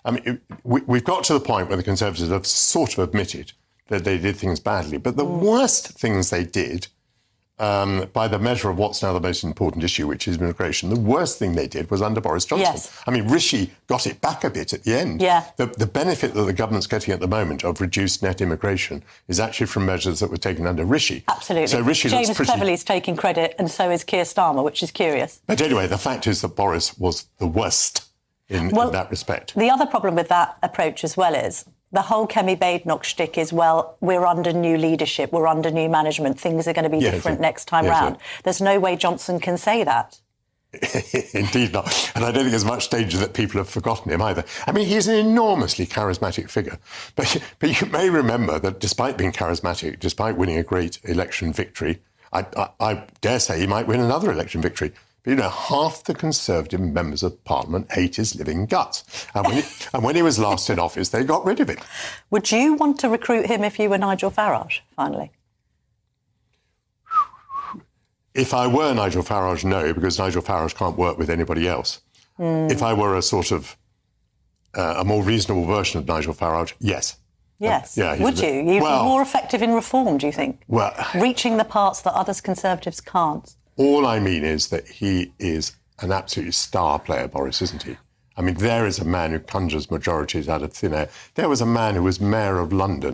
I mean, we've got to the point where the Conservatives have sort of admitted that they did things badly. But the worst things they did, by the measure of what's now the most important issue, which is immigration, the worst thing they did was under Boris Johnson. Yes. I mean, Rishi got it back a bit at the end. Yeah. The benefit that the government's getting at the moment of reduced net immigration is actually from measures that were taken under Rishi. Absolutely. So Rishi James looks pretty... Cleverly's taking credit, and so is Keir Starmer, which is curious. But anyway, the fact is that Boris was the worst in that respect. The other problem with that approach as well is the whole Kemi Badenoch shtick is, well, we're under new leadership, we're under new management, things are going to be different next time round. There's no way Johnson can say that. Indeed not. And I don't think there's much danger that people have forgotten him either. I mean, he's an enormously charismatic figure. But you may remember that despite being charismatic, despite winning a great election victory, I dare say he might win another election victory. But, you know, half the Conservative members of Parliament hate his living guts. And when he was last in office, they got rid of him. Would you want to recruit him if you were Nigel Farage, finally? If I were Nigel Farage, no, because Nigel Farage can't work with anybody else. If I were a sort of a more reasonable version of Nigel Farage, yes. Yes. Would you? You'd be more effective in reform, do you think? Well, reaching the parts that others Conservatives can't. All I mean is that he is an absolutely star player, Boris, isn't he? I mean, there is a man who conjures majorities out of thin air. There was a man who was mayor of London